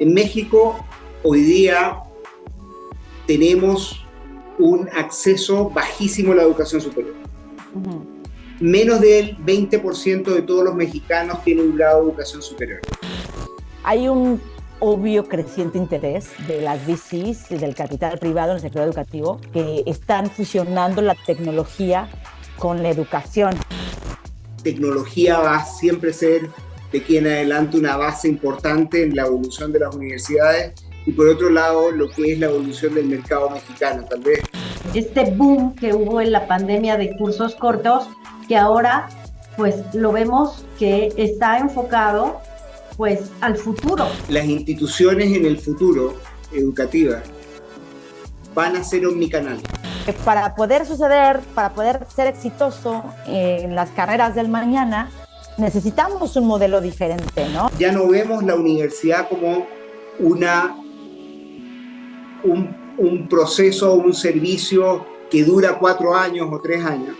En México, hoy día, tenemos un acceso bajísimo a la educación superior. Menos del 20% de todos los mexicanos tienen un grado de educación superior. Hay un obvio creciente interés de las VCs y del capital privado en el sector educativo que están fusionando la tecnología con la educación. Tecnología va a siempre ser de aquí en adelante una base importante en la evolución de las universidades y por otro lado lo que es la evolución del mercado mexicano tal vez. Este boom que hubo en la pandemia de cursos cortos que ahora pues lo vemos que está enfocado pues al futuro. Las instituciones en el futuro educativas van a ser omnicanal. Para poder suceder, para poder ser exitoso en las carreras del mañana, necesitamos un modelo diferente, ¿no? Ya no vemos la universidad como un proceso, un servicio que dura 4 años o 3 años,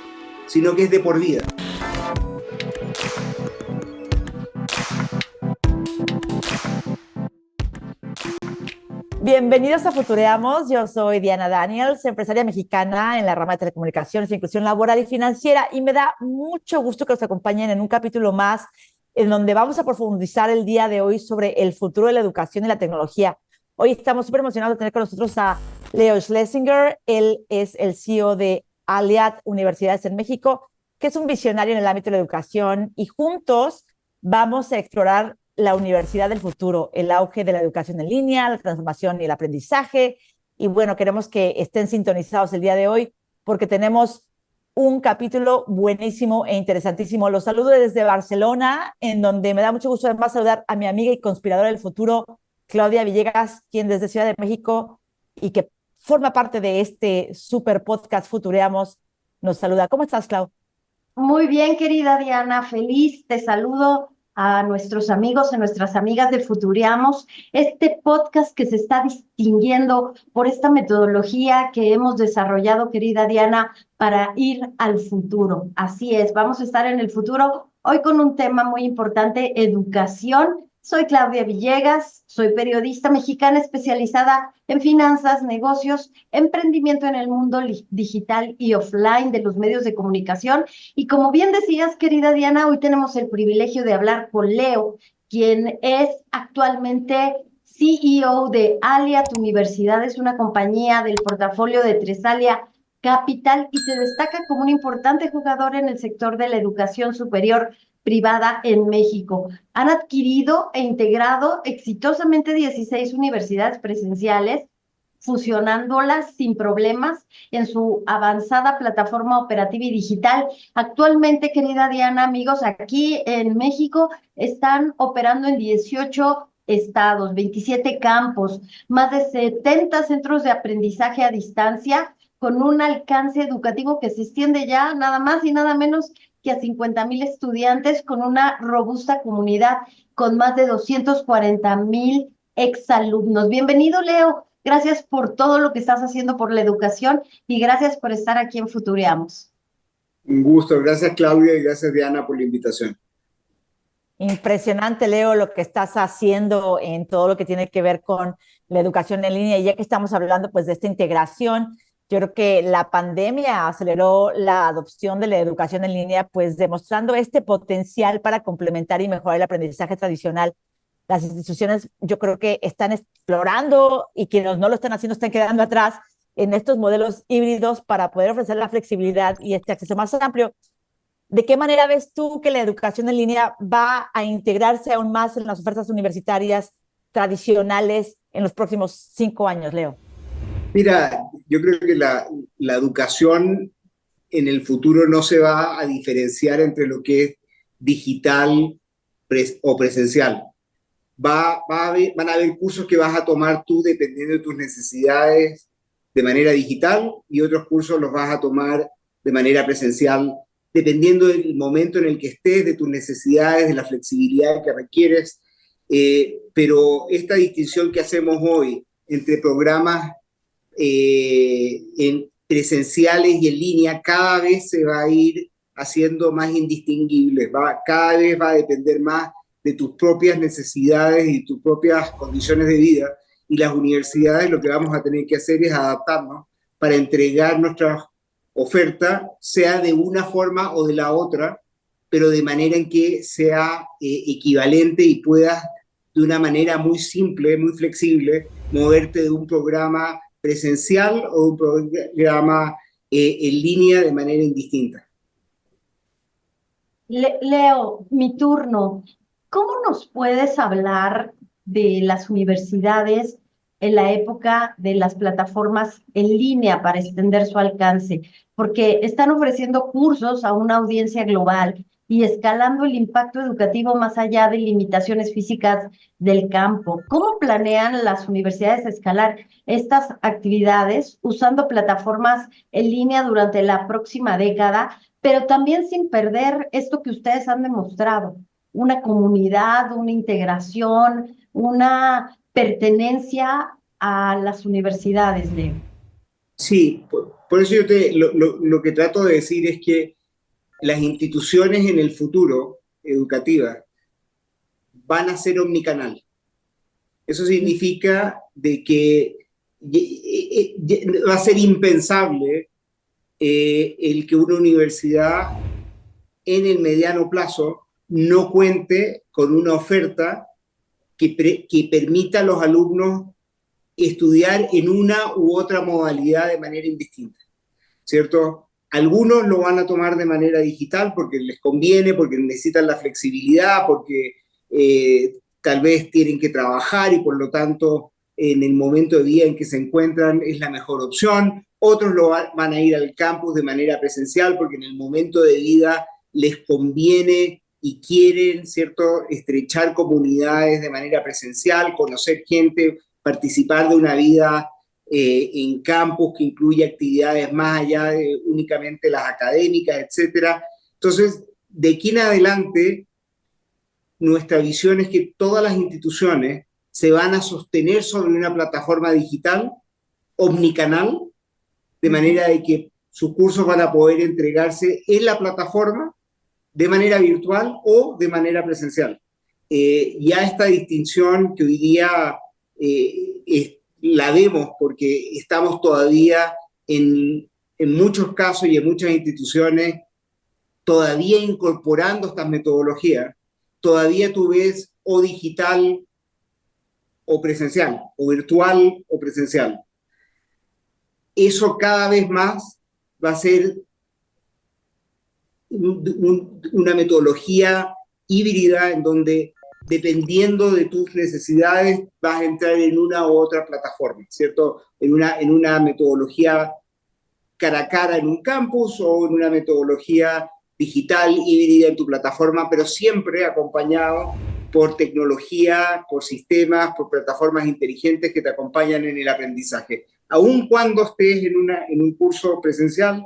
sino que es de por vida. Bienvenidos a Futureamos, yo soy Diana Daniels, empresaria mexicana en la rama de telecomunicaciones, inclusión laboral y financiera, y me da mucho gusto que nos acompañen en un capítulo más en donde vamos a profundizar el día de hoy sobre el futuro de la educación y la tecnología. Hoy estamos súper emocionados de tener con nosotros a Leo Schlesinger. Él es el CEO de Aliad Universidades en México, que es un visionario en el ámbito de la educación, y juntos vamos a explorar la universidad del futuro, el auge de la educación en línea, la transformación y el aprendizaje. Y bueno, queremos que estén sintonizados el día de hoy porque tenemos un capítulo buenísimo e interesantísimo. Los saludo desde Barcelona, en donde me da mucho gusto además saludar a mi amiga y conspiradora del futuro, Claudia Villegas, quien desde Ciudad de México y que forma parte de este super podcast Futureamos, nos saluda. ¿Cómo estás, Clau? Muy bien, querida Diana, feliz, te saludo a nuestros amigos, a nuestras amigas de Futureamos, este podcast que se está distinguiendo por esta metodología que hemos desarrollado, querida Diana, para ir al futuro. Así es, vamos a estar en el futuro hoy con un tema muy importante, educación. Soy Claudia Villegas, soy periodista mexicana especializada en finanzas, negocios, emprendimiento en el mundo digital y offline de los medios de comunicación. Y como bien decías, querida Diana, hoy tenemos el privilegio de hablar con Leo, quien es actualmente CEO de Aliad Universidades, una compañía del portafolio de Tresalia Capital y se destaca como un importante jugador en el sector de la educación superior privada en México. Han adquirido e integrado exitosamente 16 universidades presenciales, fusionándolas sin problemas en su avanzada plataforma operativa y digital. Actualmente, querida Diana, amigos, aquí en México están operando en 18 estados, 27 campos, más de 70 centros de aprendizaje a distancia, con un alcance educativo que se extiende ya nada más y nada menos que a 50,000 estudiantes, con una robusta comunidad, con más de 240,000 exalumnos. Bienvenido, Leo. Gracias por todo lo que estás haciendo por la educación y gracias por estar aquí en Futureamos. Un gusto, gracias Claudia y gracias Diana por la invitación. Impresionante, Leo, lo que estás haciendo en todo lo que tiene que ver con la educación en línea. Y ya que estamos hablando pues de esta integración, yo creo que la pandemia aceleró la adopción de la educación en línea, pues demostrando este potencial para complementar y mejorar el aprendizaje tradicional. Las instituciones yo creo que están explorando y quienes no lo están haciendo están quedando atrás en estos modelos híbridos para poder ofrecer la flexibilidad y este acceso más amplio. ¿De qué manera ves tú que la educación en línea va a integrarse aún más en las ofertas universitarias tradicionales en los próximos 5 años, Leo? Mira, yo creo que la educación en el futuro no se va a diferenciar entre lo que es digital o presencial. Van a haber cursos que vas a tomar tú dependiendo de tus necesidades de manera digital y otros cursos los vas a tomar de manera presencial dependiendo del momento en el que estés, de tus necesidades, de la flexibilidad que requieres. Pero esta distinción que hacemos hoy entre programas en presenciales y en línea cada vez se va a ir haciendo más indistinguible, cada vez va a depender más de tus propias necesidades y tus propias condiciones de vida, y las universidades lo que vamos a tener que hacer es adaptarnos para entregar nuestra oferta, sea de una forma o de la otra, pero de manera en que sea equivalente y puedas de una manera muy simple, muy flexible, moverte de un programa presencial o de un programa en línea de manera indistinta. Leo, mi turno. ¿Cómo nos puedes hablar de las universidades en la época de las plataformas en línea para extender su alcance? Porque están ofreciendo cursos a una audiencia global y escalando el impacto educativo más allá de limitaciones físicas del campo. ¿Cómo planean las universidades escalar estas actividades usando plataformas en línea durante la próxima década, pero también sin perder esto que ustedes han demostrado, una comunidad, una integración, una pertenencia a las universidades, Leo? Sí, por eso lo que trato de decir es que las instituciones en el futuro educativas van a ser omnicanal. Eso significa de que va a ser impensable el que una universidad en el mediano plazo no cuente con una oferta que permita a los alumnos estudiar en una u otra modalidad de manera indistinta, ¿cierto? Algunos lo van a tomar de manera digital porque les conviene, porque necesitan la flexibilidad, porque tal vez tienen que trabajar y por lo tanto en el momento de día en que se encuentran es la mejor opción. Otros van a ir al campus de manera presencial porque en el momento de vida les conviene y quieren, ¿cierto?, estrechar comunidades de manera presencial, conocer gente, participar de una vida en campus que incluye actividades más allá de únicamente las académicas, etcétera. Entonces, de aquí en adelante, nuestra visión es que todas las instituciones se van a sostener sobre una plataforma digital, omnicanal, de manera de que sus cursos van a poder entregarse en la plataforma de manera virtual o de manera presencial. Ya esta distinción que hoy día la vemos porque estamos todavía en muchos casos y en muchas instituciones todavía incorporando estas metodologías, todavía tú ves o digital o presencial, o virtual o presencial. Eso cada vez más va a ser una metodología híbrida en donde dependiendo de tus necesidades vas a entrar en una u otra plataforma, ¿cierto? En una metodología cara a cara en un campus o en una metodología digital híbrida en tu plataforma, pero siempre acompañado por tecnología, por sistemas, por plataformas inteligentes que te acompañan en el aprendizaje. Aun cuando estés en un curso presencial,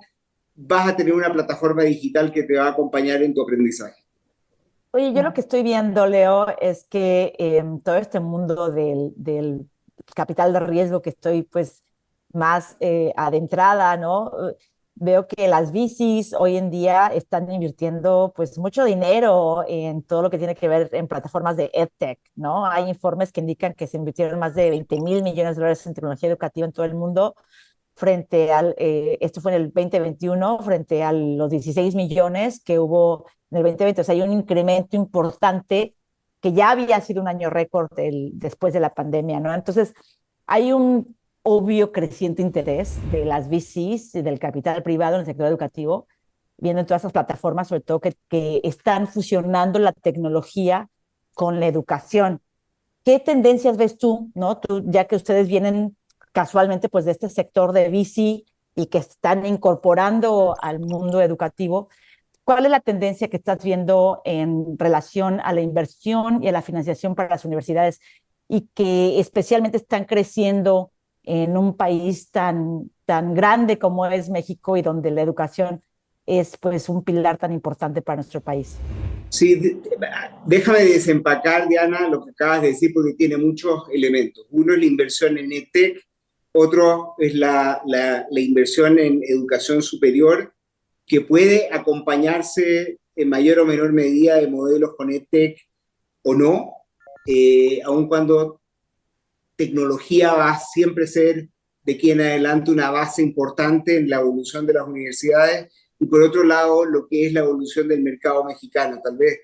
vas a tener una plataforma digital que te va a acompañar en tu aprendizaje. Oye, yo lo que estoy viendo, Leo, es que todo este mundo del capital de riesgo que estoy pues más adentrada, ¿no? Veo que las VCs hoy en día están invirtiendo pues mucho dinero en todo lo que tiene que ver en plataformas de EdTech, ¿no? Hay informes que indican que se invirtieron más de 20,000 millones de dólares en tecnología educativa en todo el mundo frente al, esto fue en el 2021, frente a los 16 millones que hubo en el 2020. O sea, hay un incremento importante que ya había sido un año récord después de la pandemia, ¿no? Entonces, hay un obvio creciente interés de las VCs y del capital privado en el sector educativo, viendo en todas esas plataformas, sobre todo que están fusionando la tecnología con la educación. ¿Qué tendencias ves tú, no? Tú, ya que ustedes vienen casualmente pues de este sector de VC y que están incorporando al mundo educativo, ¿cuál es la tendencia que estás viendo en relación a la inversión y a la financiación para las universidades y que especialmente están creciendo en un país tan grande como es México y donde la educación es pues un pilar tan importante para nuestro país? Sí, déjame desempacar, Diana, lo que acabas de decir porque tiene muchos elementos. Uno es la inversión en EdTech, otro es la inversión en educación superior, que puede acompañarse en mayor o menor medida de modelos con EdTech o no, aun cuando tecnología va a siempre ser de aquí en adelante una base importante en la evolución de las universidades, y por otro lado lo que es la evolución del mercado mexicano. Tal vez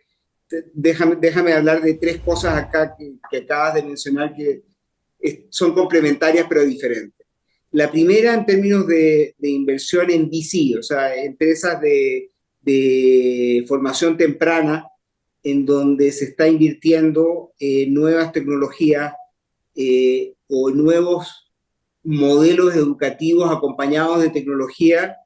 déjame hablar de tres cosas acá que acabas de mencionar que son complementarias pero diferentes. La primera, en términos de inversión en VC, o sea, empresas de formación temprana, en donde se está invirtiendo nuevas tecnologías o nuevos modelos educativos acompañados de tecnología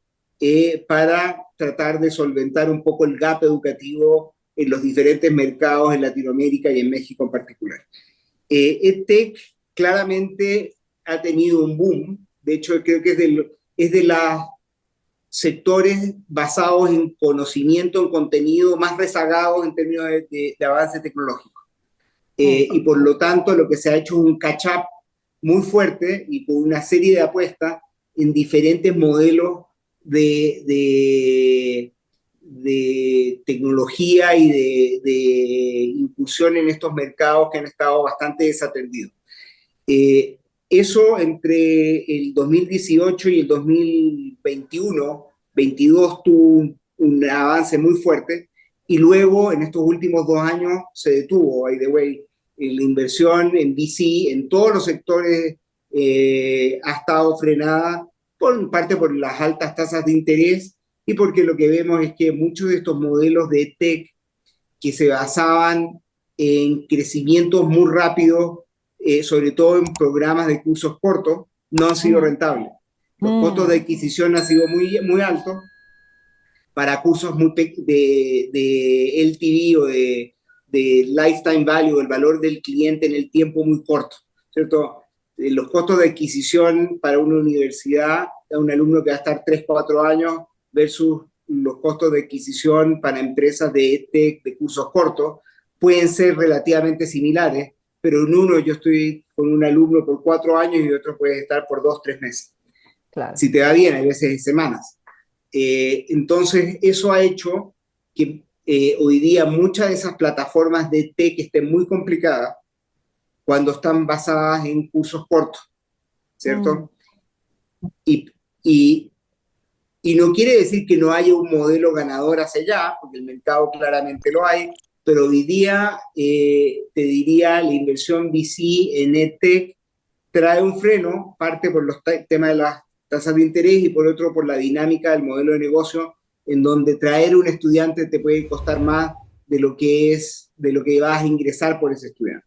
para tratar de solventar un poco el gap educativo en los diferentes mercados en Latinoamérica y en México en particular. EdTech claramente ha tenido un boom. De hecho, creo que es de los sectores basados en conocimiento, en contenido, más rezagados en términos de avance tecnológico. Y por lo tanto, lo que se ha hecho es un catch-up muy fuerte y con una serie de apuestas en diferentes modelos de tecnología y de incursión en estos mercados que han estado bastante desatendidos. Eso entre el 2018 y el 2021, 22 tuvo un avance muy fuerte, y luego en estos últimos 2 años se detuvo, by the way. La inversión en VC en todos los sectores ha estado frenada, por parte por las altas tasas de interés y porque lo que vemos es que muchos de estos modelos de tech que se basaban en crecimientos muy rápidos, sobre todo en programas de cursos cortos, no han sido rentables. Los costos de adquisición han sido muy, muy altos para cursos de LTV o de lifetime value, el valor del cliente en el tiempo muy corto, ¿cierto? Los costos de adquisición para una universidad, a un alumno que va a estar 3, 4 años, versus los costos de adquisición para empresas de cursos cortos, pueden ser relativamente similares, pero en uno yo estoy con un alumno por 4 años y otro puede estar por 2, 3 meses. Claro. Si te va bien, hay veces semanas. Entonces, eso ha hecho que hoy día muchas de esas plataformas de tech estén muy complicadas cuando están basadas en cursos cortos, ¿cierto? Y no quiere decir que no haya un modelo ganador hacia allá, porque el mercado claramente lo hay, pero hoy día, te diría, la inversión VC en EdTech trae un freno, parte por los temas de las tasas de interés y por otro por la dinámica del modelo de negocio, en donde traer un estudiante te puede costar más de lo que vas a ingresar por ese estudiante.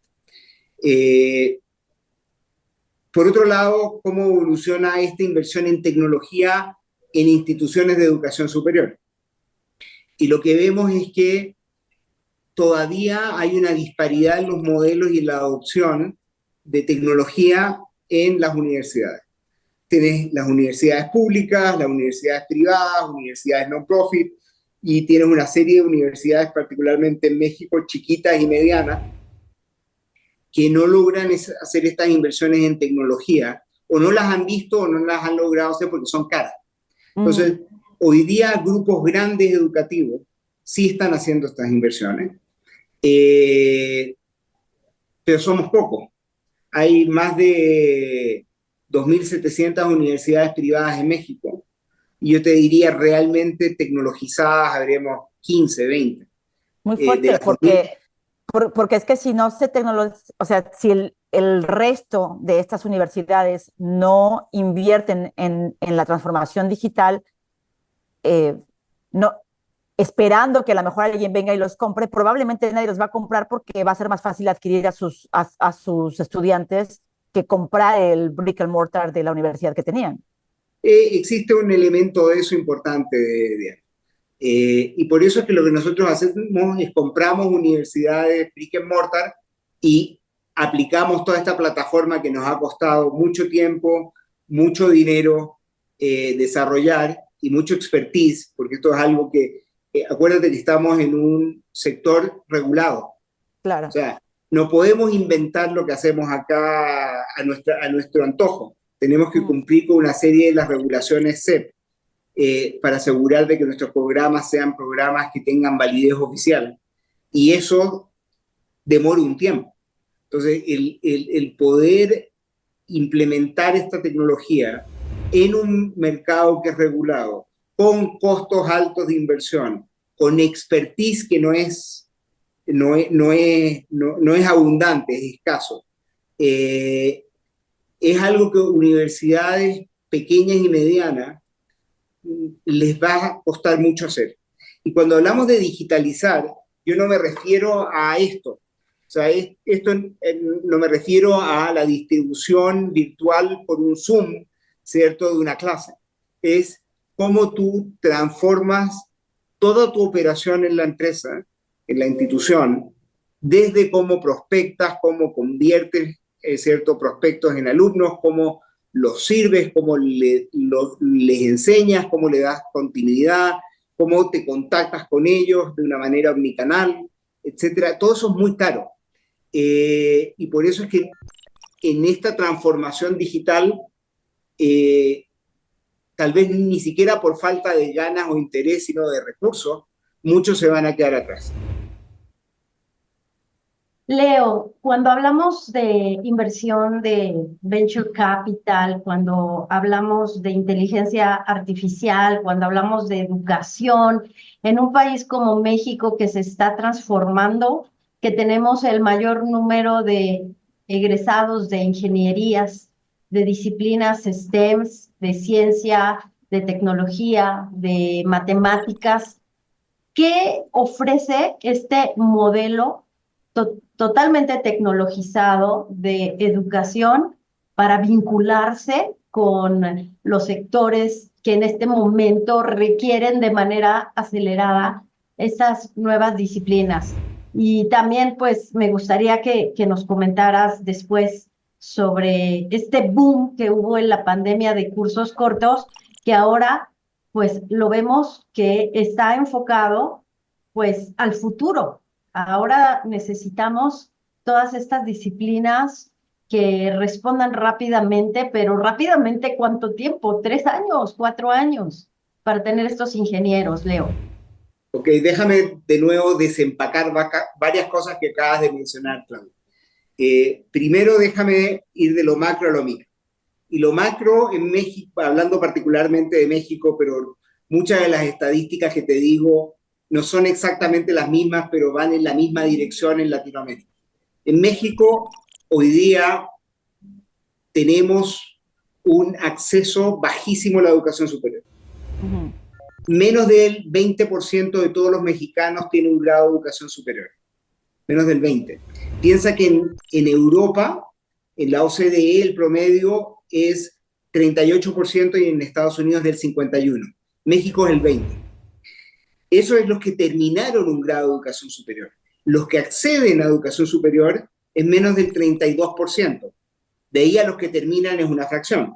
Por otro lado, ¿cómo evoluciona esta inversión en tecnología en instituciones de educación superior? Y lo que vemos es que todavía hay una disparidad en los modelos y en la adopción de tecnología en las universidades. Tienes las universidades públicas, las universidades privadas, universidades non-profit, y tienes una serie de universidades, particularmente en México, chiquitas y medianas, que no logran hacer estas inversiones en tecnología, o no las han visto o no las han logrado hacer porque son caras. Entonces, hoy día grupos grandes educativos sí están haciendo estas inversiones, pero somos pocos. Hay más de 2.700 universidades privadas en México, y yo te diría realmente tecnologizadas habremos 15, 20. Muy fuerte, porque es que si no se o sea, si el resto de estas universidades no invierten en la transformación digital, no, esperando que a lo mejor alguien venga y los compre, probablemente nadie los va a comprar porque va a ser más fácil adquirir a sus estudiantes que comprar el brick and mortar de la universidad que tenían. Existe un elemento de eso importante, Diana. Y por eso es que lo que nosotros hacemos es compramos universidades brick and mortar y aplicamos toda esta plataforma que nos ha costado mucho tiempo, mucho dinero desarrollar y mucho expertise, porque esto es algo que, acuérdate que estamos en un sector regulado. Claro. O sea, no podemos inventar lo que hacemos acá a nuestro antojo. Tenemos que cumplir con una serie de las regulaciones CEP para asegurar de que nuestros programas sean programas que tengan validez oficial. Y eso demora un tiempo. Entonces, el poder implementar esta tecnología en un mercado que es regulado, con costos altos de inversión, con expertise que no es abundante, es escaso, es algo que universidades pequeñas y medianas les va a costar mucho hacer. Y cuando hablamos de digitalizar, yo no me refiero a esto. O sea, no me refiero a la distribución virtual por un Zoom, ¿cierto?, de una clase. Es cómo tú transformas toda tu operación en la empresa, en la institución, desde cómo prospectas, cómo conviertes, ¿cierto?, prospectos en alumnos, cómo los sirves, cómo les enseñas, cómo le das continuidad, cómo te contactas con ellos de una manera omnicanal, etcétera. Todo eso es muy caro. Y por eso es que en esta transformación digital, tal vez ni siquiera por falta de ganas o interés, sino de recursos, muchos se van a quedar atrás. Leo, cuando hablamos de inversión de venture capital, cuando hablamos de inteligencia artificial, cuando hablamos de educación, en un país como México que se está transformando, que tenemos el mayor número de egresados de ingenierías, de disciplinas STEMs, de ciencia, de tecnología, de matemáticas, ¿qué ofrece este modelo totalmente tecnologizado de educación para vincularse con los sectores que en este momento requieren de manera acelerada estas nuevas disciplinas? Y también, pues, me gustaría que nos comentaras después sobre este boom que hubo en la pandemia de cursos cortos, que ahora, pues, lo vemos que está enfocado, pues, al futuro. Ahora necesitamos todas estas disciplinas que respondan rápidamente, pero rápidamente, ¿cuánto tiempo? 3 años, 4 años para tener estos ingenieros, Leo. Ok, déjame de nuevo desempacar varias cosas que acabas de mencionar, Claudia. Primero, déjame ir de lo macro a lo micro. Y lo macro en México, hablando particularmente de México, pero muchas de las estadísticas que te digo no son exactamente las mismas, pero van en la misma dirección en Latinoamérica. En México, hoy día tenemos un acceso bajísimo a la educación superior. Uh-huh. Menos del 20% de todos los mexicanos tienen un grado de educación superior. Menos del 20%. Piensa que en Europa, en la OCDE, el promedio es 38% y en Estados Unidos del 51%. México es el 20%. Eso es los que terminaron un grado de educación superior. Los que acceden a educación superior es menos del 32%. De ahí a los que terminan es una fracción.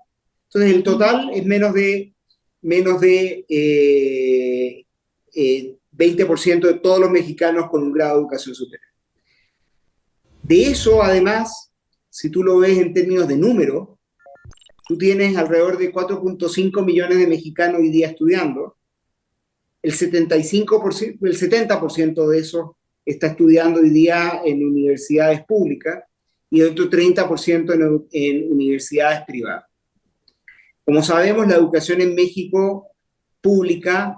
Entonces el total es menos de 20% de todos los mexicanos con un grado de educación superior. De eso, además, si tú lo ves en términos de número, tú tienes alrededor de 4.5 millones de mexicanos hoy día estudiando. El 70% de eso está estudiando hoy día en universidades públicas y otro 30% en universidades privadas. Como sabemos, la educación en México pública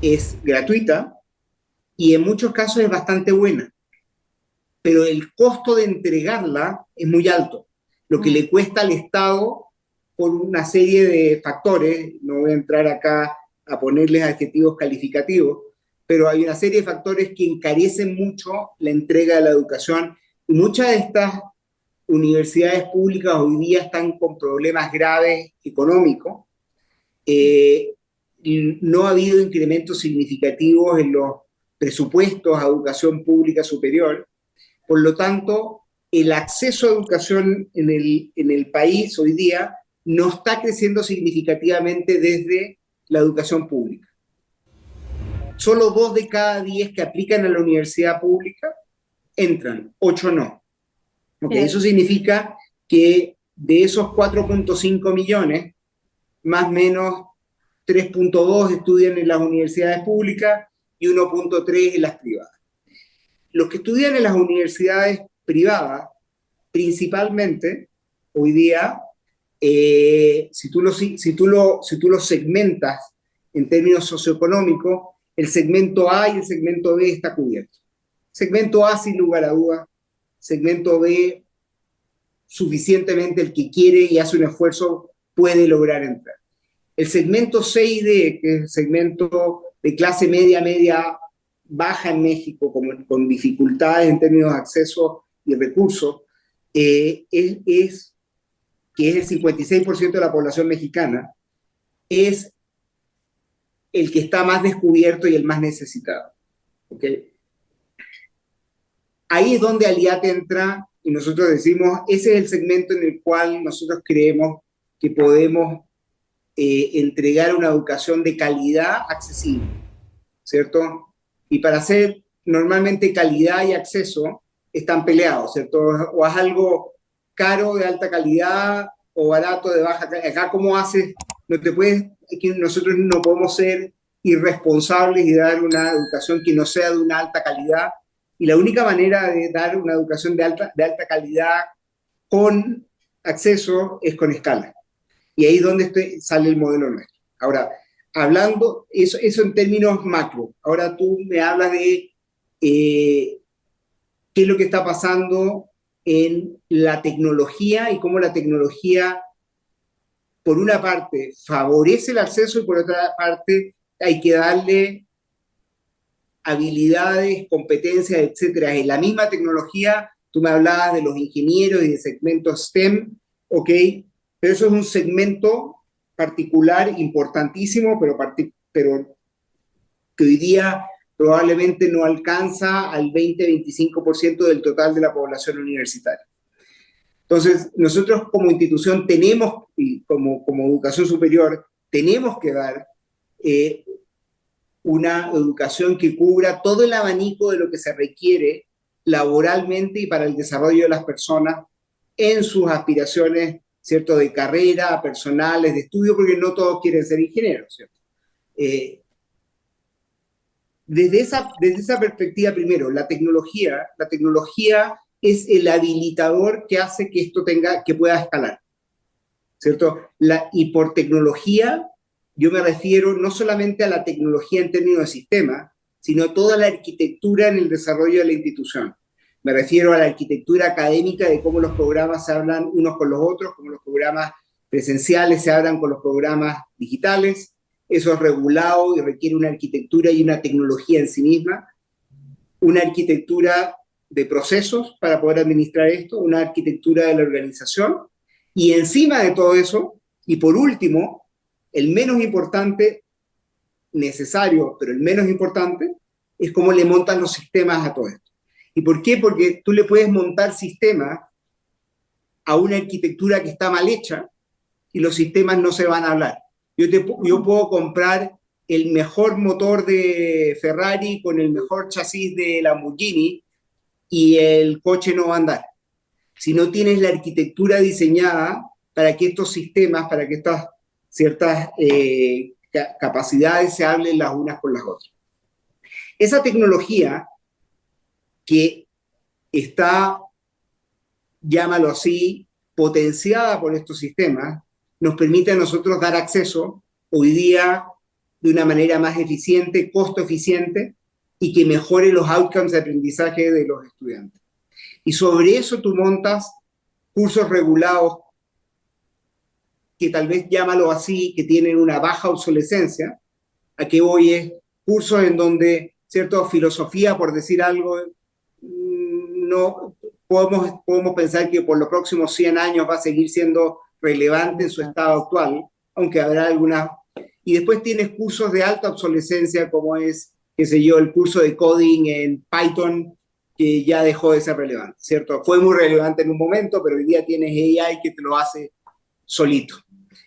es gratuita y en muchos casos es bastante buena, pero el costo de entregarla es muy alto, lo que le cuesta al Estado por una serie de factores. No voy a entrar acá a ponerles adjetivos calificativos, pero hay una serie de factores que encarecen mucho la entrega de la educación, y muchas de estas universidades públicas hoy día están con problemas graves económicos. No ha habido incrementos significativos en los presupuestos a educación pública superior. Por lo tanto, el acceso a educación en el país hoy día no está creciendo significativamente desde la educación pública. Solo 2 de cada 10 que aplican a la universidad pública entran, 8 no. Okay, eso significa que de esos 4.5 millones, más o menos 3.2 estudian en las universidades públicas y 1.3 en las privadas. los que estudian en las universidades privadas, principalmente, hoy día, si tú lo segmentas en términos socioeconómicos, el segmento A y el segmento B está cubierto. Segmento A, sin lugar a dudas. Segmento B, suficientemente el que quiere y hace un esfuerzo puede lograr entrar. El segmento C y D, que es el segmento de clase media, media baja en México, con dificultades en términos de acceso y recursos, que es el 56% de la población mexicana, es el que está más descubierto y el más necesitado. ¿Okay? Ahí es donde Aliat entra y nosotros decimos, ese es el segmento en el cual nosotros creemos que podemos entregar una educación de calidad accesible, ¿cierto? Y para hacer normalmente calidad y acceso están peleados, ¿cierto? O es algo caro de alta calidad o barato de baja calidad. Acá, ¿cómo haces? No te puedes, nosotros no podemos ser irresponsables y dar una educación que no sea de una alta calidad. Y la única manera de dar una educación de alta calidad con acceso es con escala. Y ahí es donde sale el modelo nuestro. Ahora, hablando, eso en términos macro. Ahora tú me hablas de qué es lo que está pasando en la tecnología y cómo la tecnología, por una parte, favorece el acceso y por otra parte, hay que darle habilidades, competencias, etcétera. En la misma tecnología, tú me hablabas de los ingenieros y de segmentos STEM, ¿ok? Pero eso es un segmento particular, importantísimo, pero que hoy día probablemente no alcanza al 20-25% del total de la población universitaria. Entonces, nosotros como institución tenemos, y como educación superior, tenemos que dar una educación que cubra todo el abanico de lo que se requiere laboralmente y para el desarrollo de las personas en sus aspiraciones, ¿cierto?, de carrera, personales, de estudio, porque no todos quieren ser ingenieros, ¿cierto? Desde esa perspectiva, primero, la tecnología es el habilitador que hace que esto que pueda escalar, ¿cierto? Y por tecnología, yo me refiero no solamente a la tecnología en términos de sistema, sino a toda la arquitectura en el desarrollo de la institución. Me refiero a la arquitectura académica de cómo los programas se hablan unos con los otros, cómo los programas presenciales se hablan con los programas digitales. Eso es regulado y requiere una arquitectura y una tecnología en sí misma, una arquitectura de procesos para poder administrar esto, una arquitectura de la organización, y encima de todo eso, y por último, el menos importante, necesario, pero el menos importante, es cómo le montan los sistemas a todo esto. ¿Y por qué? Porque tú le puedes montar sistemas a una arquitectura que está mal hecha y los sistemas no se van a hablar. Yo puedo comprar el mejor motor de Ferrari con el mejor chasis de Lamborghini y el coche no va a andar. Si no tienes la arquitectura diseñada para que estos sistemas, para que estas ciertas capacidades se hablen las unas con las otras. Esa tecnología que está, llámalo así, potenciada por estos sistemas, nos permite a nosotros dar acceso hoy día de una manera más eficiente, costo eficiente, y que mejore los outcomes de aprendizaje de los estudiantes. Y sobre eso tú montas cursos regulados que tal vez, llámalo así, que tienen una baja obsolescencia. ¿A qué voy? Es cursos en donde, ¿cierto?, filosofía, por decir algo, no podemos pensar que por los próximos 100 años va a seguir siendo relevante en su estado actual, aunque habrá algunas. Y después tienes cursos de alta obsolescencia, como es, qué sé yo, el curso de coding en Python, que ya dejó de ser relevante, ¿cierto? Fue muy relevante en un momento, pero hoy día tienes AI que te lo hace solito.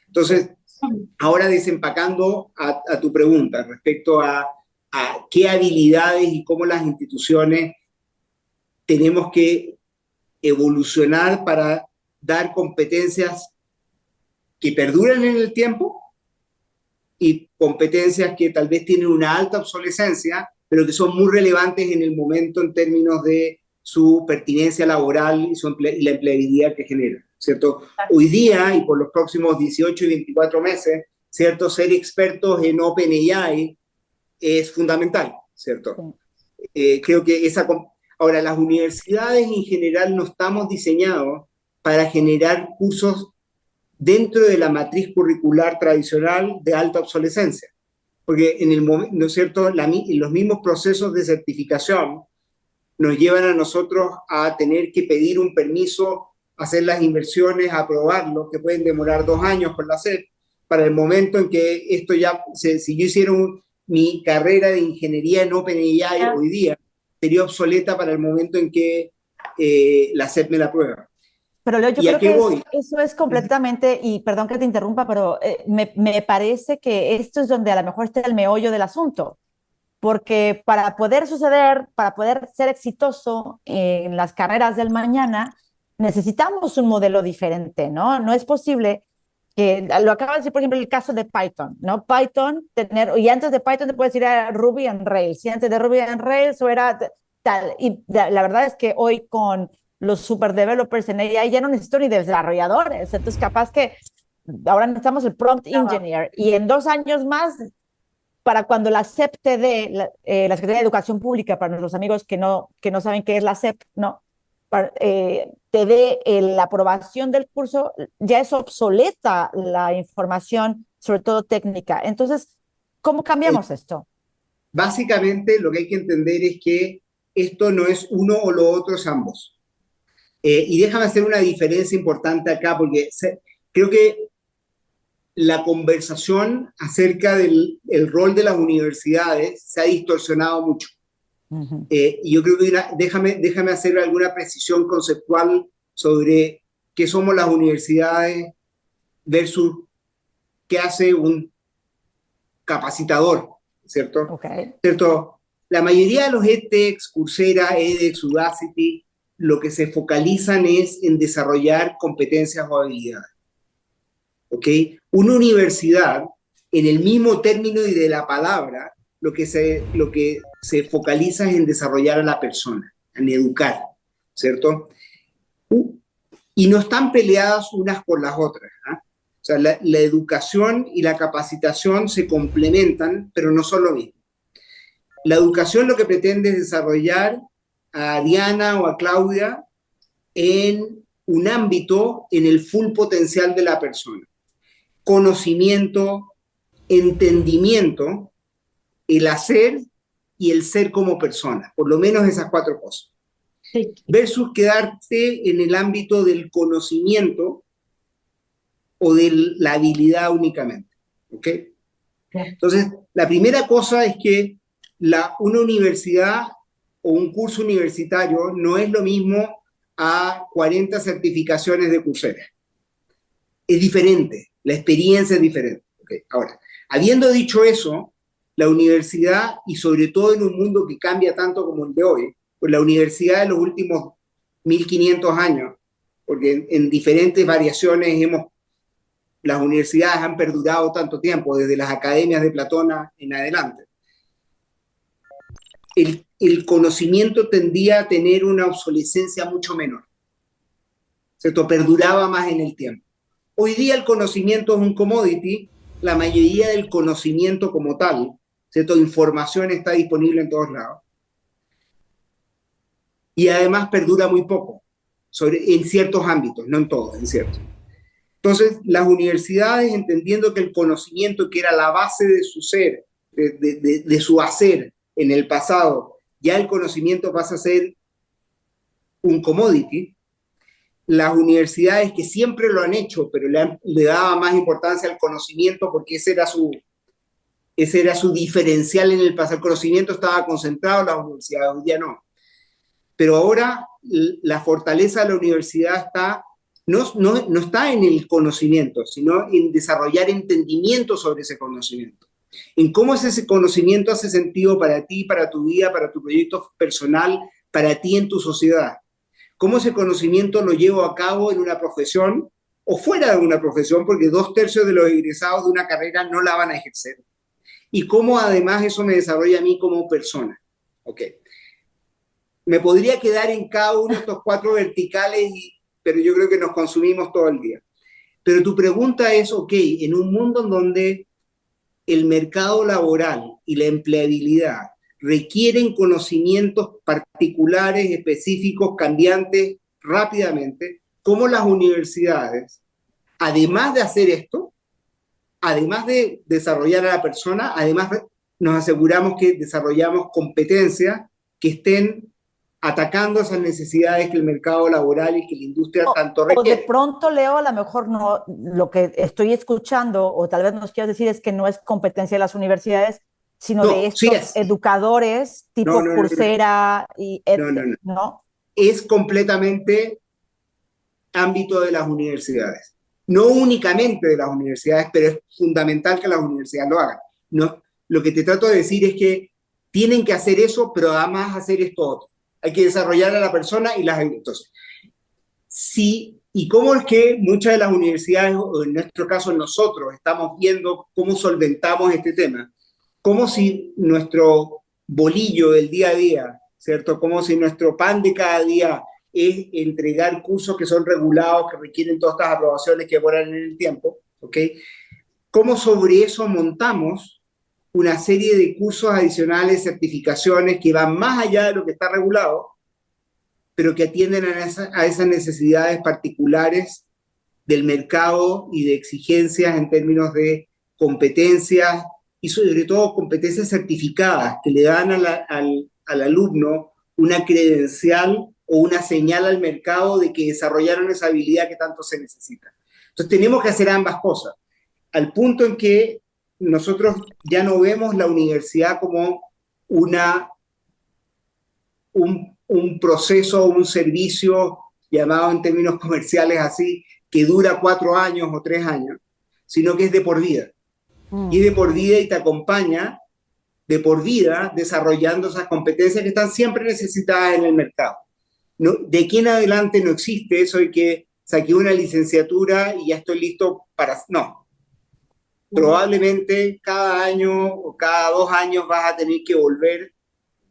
Entonces, ahora desempacando a tu pregunta respecto a qué habilidades y cómo las instituciones tenemos que evolucionar para dar competencias que perduren en el tiempo y competencias que tal vez tienen una alta obsolescencia, pero que son muy relevantes en el momento en términos de su pertinencia laboral y la empleabilidad que genera, ¿cierto? Hoy día, y por los próximos 18 y 24 meses, ¿cierto? Ser expertos en OpenAI es fundamental, ¿cierto? Creo que ahora, las universidades en general no estamos diseñados para generar cursos dentro de la matriz curricular tradicional de alta obsolescencia, porque en el momento, ¿no es cierto?, los mismos procesos de certificación nos llevan a nosotros a tener que pedir un permiso, hacer las inversiones, aprobarlo, que pueden demorar 2 años con la SEP, para el momento en que esto ya, si yo hiciera mi carrera de ingeniería en OpenAI hoy día, sería obsoleta para el momento en que la SEP me la aprueba. Pero Leo, yo creo que eso es completamente, y perdón que te interrumpa, pero me parece que esto es donde a lo mejor está el meollo del asunto. Porque para poder suceder, para poder ser exitoso en las carreras del mañana, necesitamos un modelo diferente, ¿no? No es posible que, lo acaba de decir, por ejemplo, el caso de Python, ¿no? Y antes de Python te puedes ir a Ruby on Rails, y antes de Ruby on Rails o era tal, y la verdad es que hoy con los super developers en AI ya no necesito ni desarrolladores, entonces capaz que ahora necesitamos el prompt engineer, y en 2 años más, para cuando la SEP te dé, la Secretaría de Educación Pública, para nuestros amigos que no saben qué es la SEP, ¿no? Te dé la aprobación del curso, ya es obsoleta la información, sobre todo técnica. Entonces, ¿cómo cambiamos esto? Básicamente, lo que hay que entender es que esto no es uno o lo otro, es ambos. Y déjame hacer una diferencia importante acá, porque creo que la conversación acerca del rol de las universidades se ha distorsionado mucho. Y yo creo que déjame hacer alguna precisión conceptual sobre qué somos las universidades versus qué hace un capacitador, ¿cierto? Okay. ¿Cierto? La mayoría de los edX, Coursera, edX, Udacity, lo que se focalizan es en desarrollar competencias o habilidades. ¿Ok? Una universidad, en el mismo término y de la palabra, lo que se focaliza es en desarrollar a la persona, en educar, ¿cierto? Y no están peleadas unas por las otras, ¿eh? O sea, la educación y la capacitación se complementan, pero no son lo mismo. La educación lo que pretende es desarrollar a Diana o a Claudia en un ámbito en el full potencial de la persona. Conocimiento, entendimiento, el hacer y el ser como persona, por lo menos esas 4 cosas. Sí. Versus quedarte en el ámbito del conocimiento o de la habilidad únicamente. ¿Ok? Sí. Entonces, la primera cosa es que una universidad o un curso universitario no es lo mismo a 40 certificaciones de Coursera. Es diferente, la experiencia es diferente. ¿Okay? Ahora, habiendo dicho eso, la universidad, y sobre todo en un mundo que cambia tanto como el de hoy, pues la universidad de los últimos 1500 años, porque en diferentes variaciones las universidades han perdurado tanto tiempo, desde las academias de Platón en adelante. El conocimiento tendía a tener una obsolescencia mucho menor, ¿cierto? Perduraba más en el tiempo. Hoy día el conocimiento es un commodity, la mayoría del conocimiento como tal, ¿cierto? Información está disponible en todos lados. Y además perdura muy poco, en ciertos ámbitos, no en todos, en ciertos. Entonces, las universidades, entendiendo que el conocimiento, que era la base de su ser, de su hacer en el pasado, ya el conocimiento pasa a ser un commodity. Las universidades que siempre lo han hecho, pero le daba más importancia al conocimiento porque ese era su diferencial en el pasado. El conocimiento estaba concentrado en las universidades, hoy día no. Pero ahora la fortaleza de la universidad no está en el conocimiento, sino en desarrollar entendimiento sobre ese conocimiento. En cómo ese conocimiento hace sentido para ti, para tu vida, para tu proyecto personal, para ti en tu sociedad. Cómo ese conocimiento lo llevo a cabo en una profesión o fuera de una profesión, porque 2/3 de los egresados de una carrera no la van a ejercer. y cómo además eso me desarrolla a mí como persona. Ok. Me podría quedar en cada uno de estos 4 verticales, pero yo creo que nos consumimos todo el día. Pero tu pregunta es, ok, en un mundo en donde el mercado laboral y la empleabilidad requieren conocimientos particulares, específicos, cambiantes rápidamente, ¿cómo las universidades, además de hacer esto, además de desarrollar a la persona, además nos aseguramos que desarrollamos competencias que estén atacando esas necesidades que el mercado laboral y que la industria tanto O de requiere? pronto, Leo, a lo mejor no, lo que estoy escuchando, o tal vez nos quieras decir, es que no es competencia de las universidades, sino de No, sí estos es. educadores No, tipo no, no, no, Coursera y no, no, no. ¿no? Es completamente ámbito de las universidades. No únicamente de las universidades, pero es fundamental que las universidades lo hagan. No, lo que te trato de decir es que tienen que hacer eso, pero además hacer esto otro. Hay que desarrollar a la persona y las... Entonces, sí, y cómo es que muchas de las universidades, o en nuestro caso nosotros, estamos viendo cómo solventamos este tema. Como si nuestro bolillo del día a día, ¿cierto? Como si nuestro pan de cada día es entregar cursos que son regulados, que requieren todas estas aprobaciones que demoran en el tiempo, ¿ok? ¿Cómo sobre eso montamos una serie de cursos adicionales, certificaciones que van más allá de lo que está regulado, pero que atienden a esas necesidades particulares del mercado y de exigencias en términos de competencias y sobre todo competencias certificadas que le dan al alumno una credencial o una señal al mercado de que desarrollaron esa habilidad que tanto se necesita? Entonces tenemos que hacer ambas cosas, al punto en que nosotros ya no vemos la universidad como una, un proceso, un servicio llamado en términos comerciales así, que dura 4 años o 3 años, sino que es de por vida. Y es de por vida y te acompaña de por vida desarrollando esas competencias que están siempre necesitadas en el mercado. No, de aquí en adelante no existe eso de que saqué una licenciatura y ya estoy listo para... No. Probablemente cada año o cada 2 años vas a tener que volver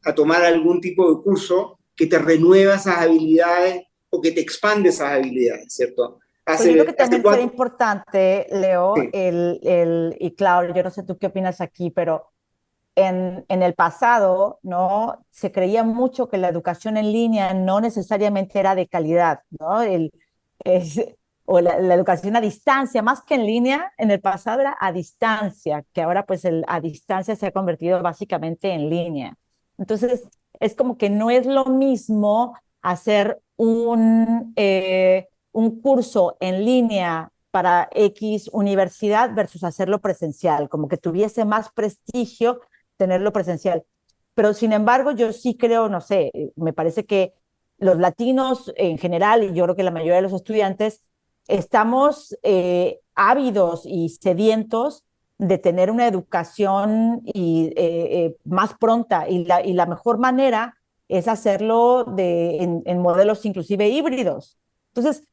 a tomar algún tipo de curso que te renueva esas habilidades o que te expande esas habilidades, ¿cierto? Pero yo creo que Hace también sería 4... importante, Leo, Sí. y claro, yo no sé tú qué opinas aquí, pero en el pasado, ¿no? Se creía mucho que la educación en línea no necesariamente era de calidad, ¿no? Es, o la educación a distancia, más que en línea, en el pasado era a distancia, que ahora pues a distancia se ha convertido básicamente en línea. Entonces, es como que no es lo mismo hacer un curso en línea para X universidad versus hacerlo presencial, como que tuviese más prestigio tenerlo presencial. Pero sin embargo, yo sí creo, no sé, me parece que los latinos en general, y yo creo que la mayoría de los estudiantes, estamos ávidos y sedientos de tener una educación más pronta y la mejor manera es hacerlo en modelos inclusive híbridos. Entonces,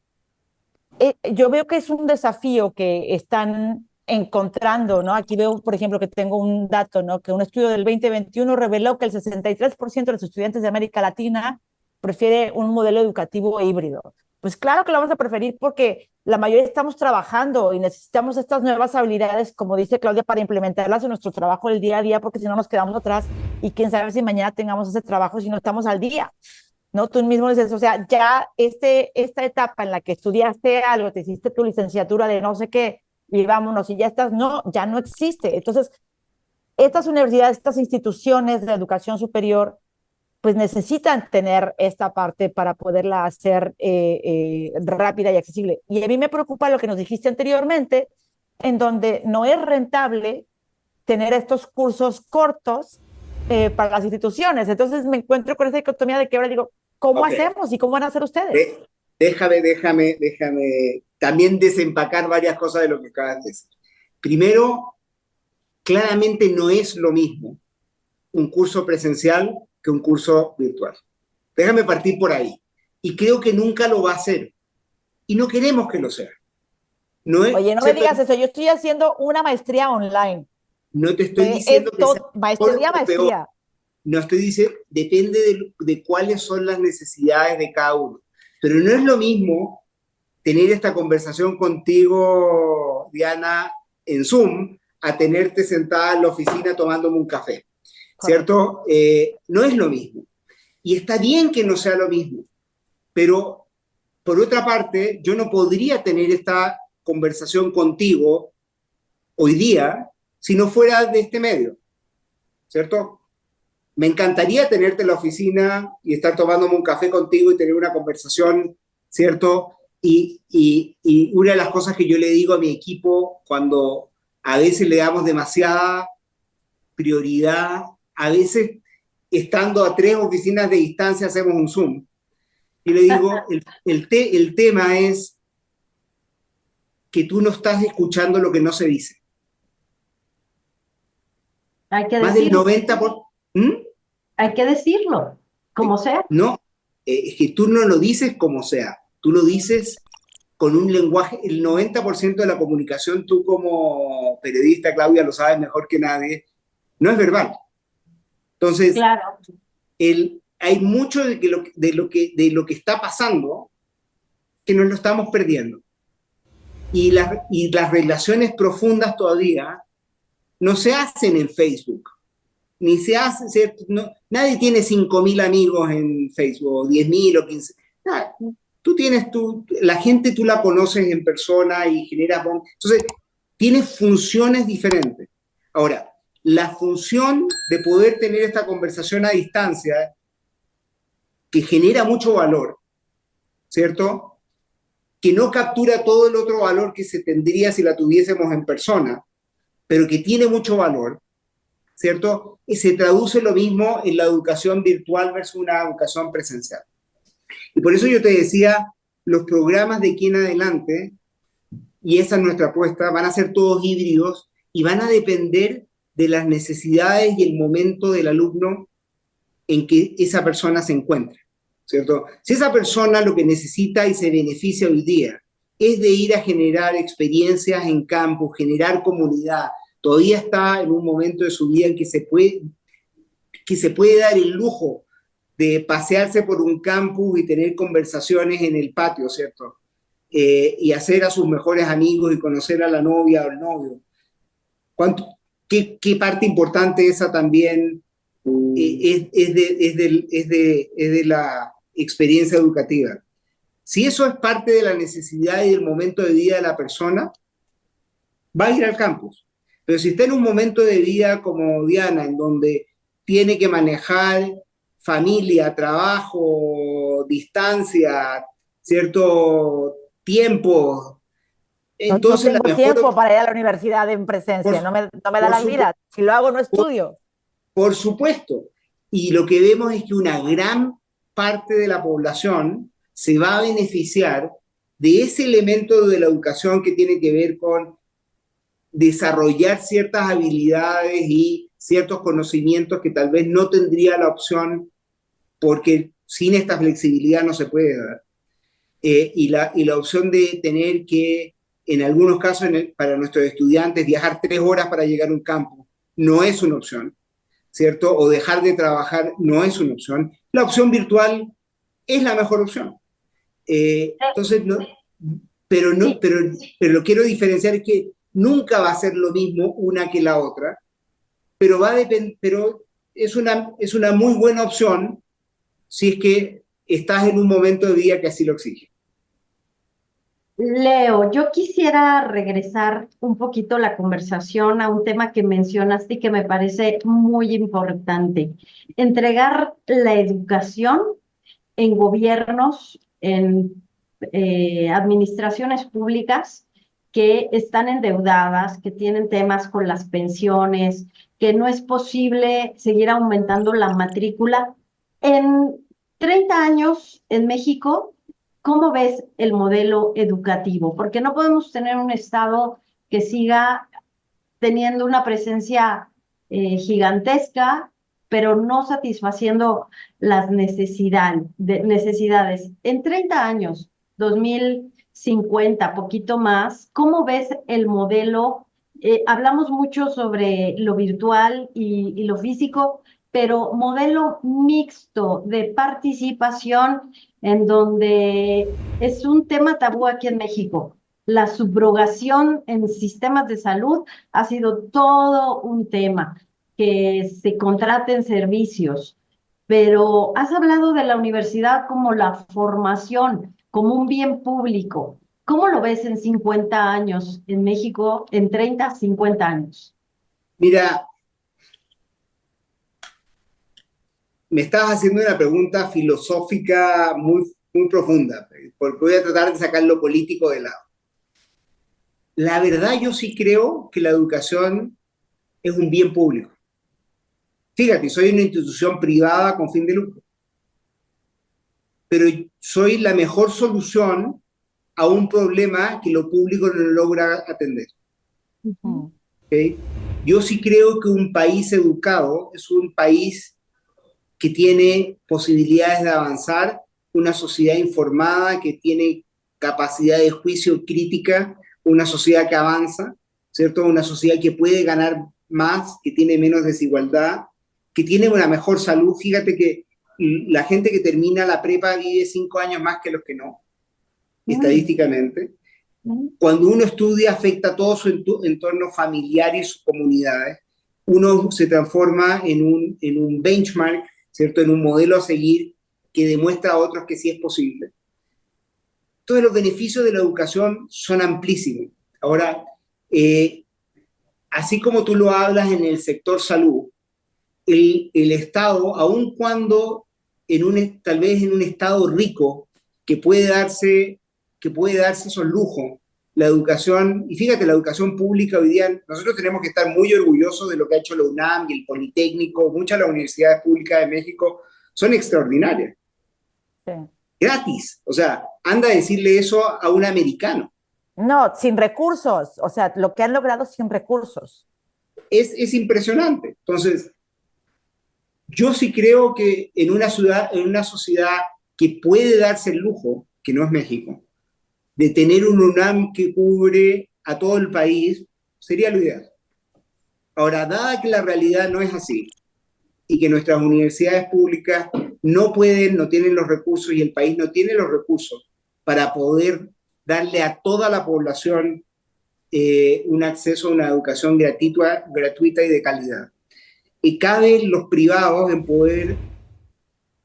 yo veo que es un desafío que están encontrando, ¿no? Aquí veo, por ejemplo, que tengo un dato, ¿no? Que un estudio del 2021 reveló que el 63% de los estudiantes de América Latina prefiere un modelo educativo híbrido. Pues claro que lo vamos a preferir porque la mayoría estamos trabajando y necesitamos estas nuevas habilidades, como dice Claudia, para implementarlas en nuestro trabajo del día a día, porque si no nos quedamos atrás y quién sabe si mañana tengamos ese trabajo si no estamos al día. ¿No? Tú mismo dices, o sea, ya esta etapa en la que estudiaste algo, te hiciste tu licenciatura de no sé qué, y vámonos, y ya estás, no, ya no existe. Entonces, estas universidades, estas instituciones de educación superior, pues necesitan tener esta parte para poderla hacer rápida y accesible. Y a mí me preocupa lo que nos dijiste anteriormente, en donde no es rentable tener estos cursos cortos para las instituciones. Entonces me encuentro con esa dicotomía de que ahora digo, ¿cómo Ok. hacemos y cómo van a hacer ustedes? Déjame también desempacar varias cosas de lo que acabas de decir. Primero, claramente no es lo mismo un curso presencial que un curso virtual. Déjame partir por ahí. Y creo que nunca lo va a hacer. Y no queremos que lo sea. No es, Oye, no me digas eso, yo estoy haciendo una maestría online. No te estoy diciendo que sea mejor Maestría, o peor. maestría. No estoy diciendo, depende de cuáles son las necesidades de cada uno. Pero no es lo mismo tener esta conversación contigo, Diana, en Zoom, a tenerte sentada en la oficina tomándome un café, Correcto. ¿cierto? No es lo mismo. Y está bien que no sea lo mismo, pero por otra parte, yo no podría tener esta conversación contigo hoy día si no fuera de este medio, ¿cierto? Me encantaría tenerte en la oficina y estar tomándome un café contigo y tener una conversación, ¿cierto? Y una de las cosas que yo le digo a mi equipo cuando a veces le damos demasiada prioridad, a veces estando a 3 oficinas de distancia hacemos un Zoom. Y le digo, el tema es que tú no estás escuchando lo que no se dice. Hay que Más del decirlo, 90%. ¿Mm? hay que decirlo, como sea. No, es que tú no lo dices como sea, tú lo dices con un lenguaje, el 90% de la comunicación, tú como periodista, Claudia, lo sabes mejor que nadie, no es verbal. Entonces, Claro. hay mucho de lo que está pasando que nos lo estamos perdiendo. Y las relaciones profundas todavía no se hacen en Facebook, ni se hace, no, nadie tiene 5.000 amigos en Facebook, o 10.000 o 15. Nada, la gente tú la conoces en persona y generas. Entonces, tiene funciones diferentes. Ahora, la función de poder tener esta conversación a distancia, que genera mucho valor, ¿cierto? Que no captura todo el otro valor que se tendría si la tuviésemos en persona, pero que tiene mucho valor, ¿cierto? Y se traduce lo mismo en la educación virtual versus una educación presencial. Y por eso yo te decía, los programas de aquí en adelante, y esa es nuestra apuesta, van a ser todos híbridos y van a depender de las necesidades y el momento del alumno en que esa persona se encuentra, ¿cierto? Si esa persona lo que necesita y se beneficia hoy día es de ir a generar experiencias en campo, generar comunidad, todavía está en un momento de su vida en que se puede dar el lujo de pasearse por un campus y tener conversaciones en el patio, ¿cierto? Y hacer a sus mejores amigos y conocer a la novia o el novio. ¿Qué parte importante esa también es de la experiencia educativa? Si eso es parte de la necesidad y del momento de vida de la persona, va a ir al campus. Pero si está en un momento de vida como Diana, en donde tiene que manejar familia, trabajo, distancia, cierto tiempo, No entonces la tengo mejor, tiempo para ir a la universidad en presencia, por, no me da por, la supu- vida. Si lo hago, no por, estudio. por supuesto. Y lo que vemos es que una gran parte de la población se va a beneficiar de ese elemento de la educación que tiene que ver con desarrollar ciertas habilidades y ciertos conocimientos que tal vez no tendría la opción porque sin esta flexibilidad no se puede dar. Y la opción de tener que, en algunos casos, para nuestros estudiantes, viajar 3 horas para llegar a un campo, no es una opción, ¿cierto? O dejar de trabajar no es una opción. La opción virtual es la mejor opción. Entonces, no, pero, no, Sí, pero lo quiero diferenciar es que nunca va a ser lo mismo una que la otra, pero, pero es una muy buena opción si es que estás en un momento de vida que así lo exige. Leo, yo quisiera regresar un poquito la conversación a un tema que mencionaste y que me parece muy importante. Entregar la educación en gobiernos, en administraciones públicas que están endeudadas, que tienen temas con las pensiones, que no es posible seguir aumentando la matrícula. En 30 años en México, ¿cómo ves el modelo educativo? Porque no podemos tener un Estado que siga teniendo una presencia gigantesca, pero no satisfaciendo las necesidades. En 30 años, 2050, poquito más, ¿cómo ves el modelo hablamos mucho sobre lo virtual y lo físico, pero modelo mixto de participación en donde es un tema tabú aquí en México. La subrogación en sistemas de salud ha sido todo un tema, que se contraten servicios, pero has hablado de la universidad como la formación, como un bien público. ¿Cómo lo ves en 50 años en México, en 30, 50 años? Mira, me estabas haciendo una pregunta filosófica muy profunda, porque voy a tratar de sacar lo político de lado. La verdad, yo sí creo que la educación es un bien público. Fíjate, soy una institución privada con fin de lucro, pero soy la mejor solución a un problema que lo público no logra atender. ¿Okay? Yo sí creo que un país educado es un país que tiene posibilidades de avanzar, una sociedad informada que tiene capacidad de juicio crítica, una sociedad que avanza, ¿cierto? Una sociedad que puede ganar más, que tiene menos desigualdad, que tiene una mejor salud. Fíjate que la gente que termina la prepa vive 5 años más que los que no, estadísticamente. Cuando uno estudia, afecta todo su entorno familiar y sus comunidades. Uno se transforma en un benchmark, ¿cierto? En un modelo a seguir que demuestra a otros que sí es posible. Entonces, los beneficios de la educación son amplísimos. Ahora, así como tú lo hablas en el sector salud, el Estado, aun cuando tal vez en un Estado rico que puede darse esos lujos, la educación, y fíjate, la educación pública hoy día, nosotros tenemos que estar muy orgullosos de lo que ha hecho la UNAM y el Politécnico, muchas de las universidades públicas de México son extraordinarias. Sí. Gratis, o sea, anda a decirle eso a un americano. No, sin recursos, o sea, lo que han logrado sin recursos. Es impresionante. Entonces, yo sí creo que en una sociedad que puede darse el lujo, que no es México, de tener un UNAM que cubre a todo el país, sería lo ideal. Ahora, dada que la realidad no es así, y que nuestras universidades públicas no tienen los recursos, y el país no tiene los recursos para poder darle a toda la población un acceso a una educación gratuita y de calidad. Y caben los privados en poder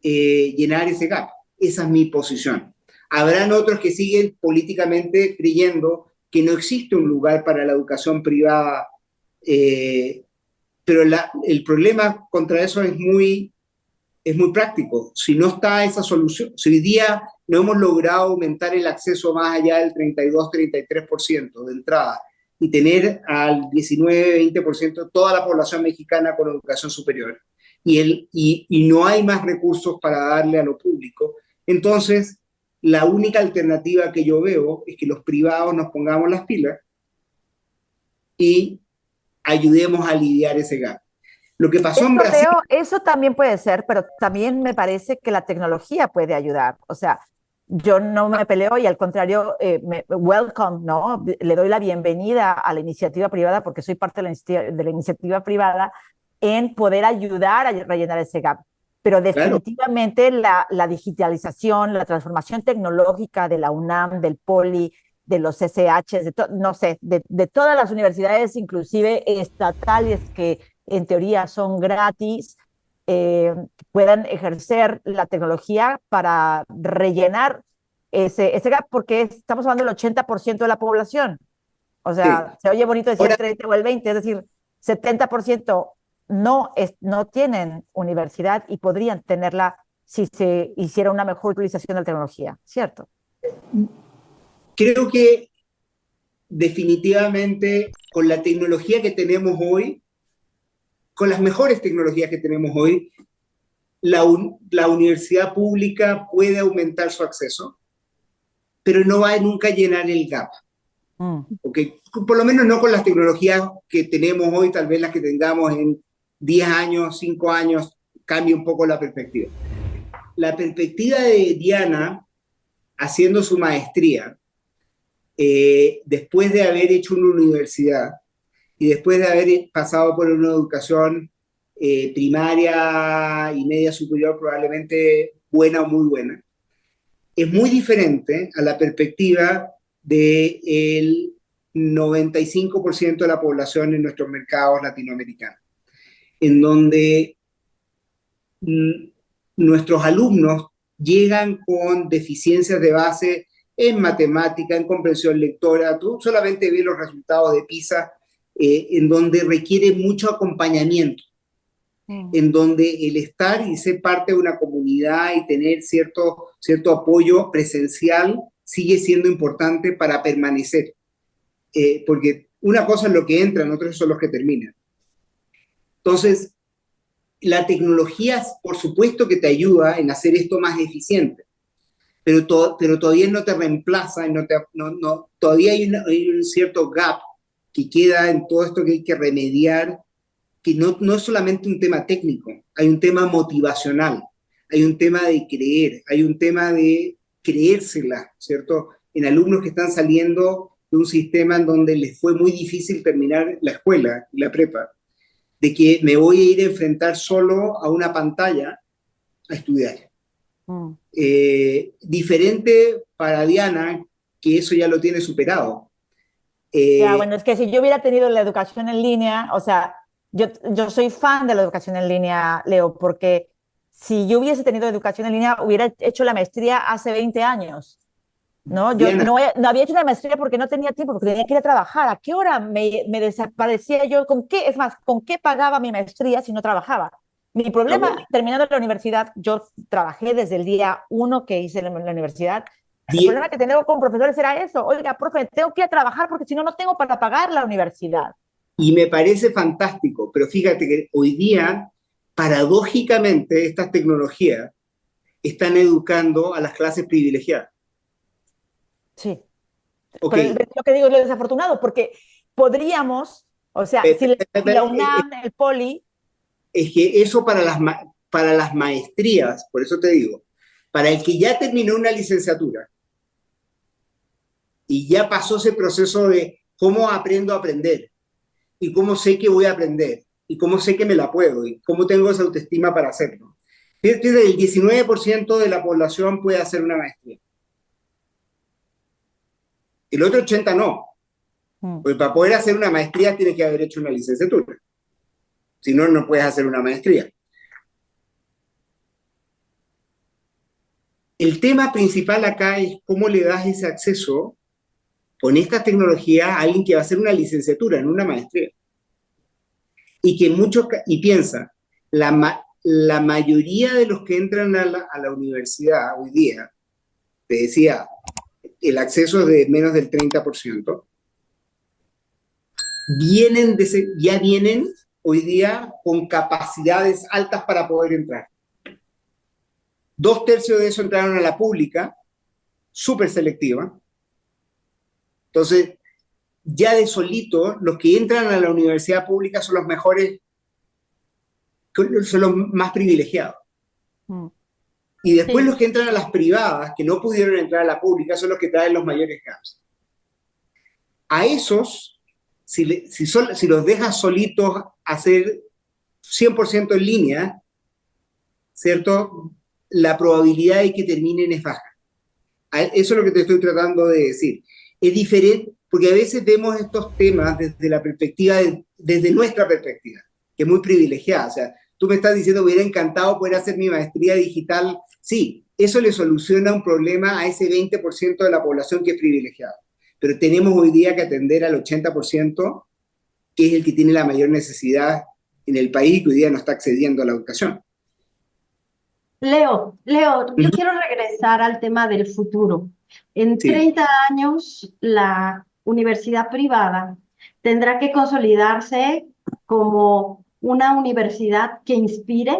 llenar ese gap. Esa es mi posición. Habrán otros que siguen políticamente creyendo que no existe un lugar para la educación privada, pero el problema contra eso es muy práctico. Si no está esa solución, si hoy día no hemos logrado aumentar el acceso más allá del 32-33% de entrada y tener al 19-20% toda la población mexicana con educación superior, y no hay más recursos para darle a lo público, entonces la única alternativa que yo veo es que los privados nos pongamos las pilas y ayudemos a aliviar ese gap. Lo que pasó en Brasil... Eso también puede ser, pero también me parece que la tecnología puede ayudar. O sea, yo no me peleo y al contrario, welcome, ¿no? Le doy la bienvenida a la iniciativa privada porque soy parte de la iniciativa privada en poder ayudar a rellenar ese gap. Pero definitivamente la digitalización, la transformación tecnológica de la UNAM, del Poli, de los SH, no sé, de todas las universidades, inclusive estatales que en teoría son gratis, puedan ejercer la tecnología para rellenar ese gap, porque estamos hablando del 80% de la población. O sea, se oye bonito decir el 30 o el 20, es decir, 70% no tienen universidad y podrían tenerla si se hiciera una mejor utilización de la tecnología, ¿cierto? Creo que definitivamente con la tecnología que tenemos hoy, con las mejores tecnologías que tenemos hoy, la universidad pública puede aumentar su acceso, pero no va a nunca llenar el gap. ¿Okay? Por lo menos no con las tecnologías que tenemos hoy, tal vez las que tengamos en 10 años, 5 años, cambia un poco la perspectiva. La perspectiva de Diana, haciendo su maestría, después de haber hecho una universidad, y después de haber pasado por una educación primaria y media superior, probablemente buena o muy buena, es muy diferente a la perspectiva del 95% de la población en nuestros mercados latinoamericanos, en donde mm, nuestros alumnos llegan con deficiencias de base en matemática, en comprensión lectora. Tú solamente ves los resultados de PISA, en donde requiere mucho acompañamiento, en donde el estar y ser parte de una comunidad y tener cierto apoyo presencial sigue siendo importante para permanecer. Porque una cosa es lo que entra, otros son los que terminan. Entonces, la tecnología, por supuesto que te ayuda en hacer esto más eficiente, pero todavía no te reemplaza, todavía hay un cierto gap que queda en todo esto que hay que remediar, que no es solamente un tema técnico, hay un tema motivacional, hay un tema de creer, hay un tema de creérsela, ¿cierto? En alumnos que están saliendo de un sistema en donde les fue muy difícil terminar la escuela, la prepa, de que me voy a ir a enfrentar solo a una pantalla a estudiar. Diferente para Diana, que eso ya lo tiene superado. Ya, bueno, es que si yo hubiera tenido la educación en línea, o sea, yo soy fan de la educación en línea, Leo, porque si yo hubiese tenido educación en línea, hubiera hecho la maestría hace 20 años, ¿no? Yo Diana, no había hecho la maestría porque no tenía tiempo, porque tenía que ir a trabajar. ¿A qué hora me desaparecía yo? Es más, ¿con qué pagaba mi maestría si no trabajaba? Mi problema, terminando la universidad, yo trabajé desde el día 1 que hice la universidad. El problema que tengo con profesores era eso. Oiga, profe, tengo que ir a trabajar porque si no, no tengo para pagar la universidad. y me parece fantástico, pero fíjate que hoy día, paradójicamente, estas tecnologías están educando a las clases privilegiadas. Sí. Ok, Pero lo que digo es lo desafortunado, porque podríamos, o sea, si la UNAM, el Poli. es que eso para las maestrías, por eso te digo, para el que ya terminó una licenciatura y ya pasó ese proceso de cómo aprendo a aprender y cómo sé que voy a aprender y cómo sé que me la puedo y cómo tengo esa autoestima para hacerlo. Fíjate, el 19% de la población puede hacer una maestría. El otro 80% no. Pues para poder hacer una maestría tienes que haber hecho una licenciatura. Si no, no puedes hacer una maestría. El tema principal acá es cómo le das ese acceso con estas tecnologías a alguien que va a hacer una licenciatura, no una maestría. Y piensa, la mayoría de los que entran a la universidad hoy día, te decía, el acceso es de menos del 30%, ya vienen hoy día con capacidades altas para poder entrar. 2/3 de eso entraron a la pública, súper selectiva. Entonces, ya de solito, los que entran a la universidad pública son los mejores, son los más privilegiados. Y después los que entran a las privadas, que no pudieron entrar a la pública, son los que traen los mayores gaps. A esos, si los dejas solitos hacer 100% en línea, ¿cierto? La probabilidad de que terminen es baja. Eso es lo que te estoy tratando de decir. Es diferente, porque a veces vemos estos temas desde la perspectiva, desde nuestra perspectiva, que es muy privilegiada. O sea, tú me estás diciendo, me hubiera encantado poder hacer mi maestría digital. Sí, eso le soluciona un problema a ese 20% de la población que es privilegiada. Pero tenemos hoy día que atender al 80%, que es el que tiene la mayor necesidad en el país, que hoy día no está accediendo a la educación. Leo, yo quiero regresar al tema del futuro. En 30 años, la universidad privada tendrá que consolidarse como una universidad que inspire,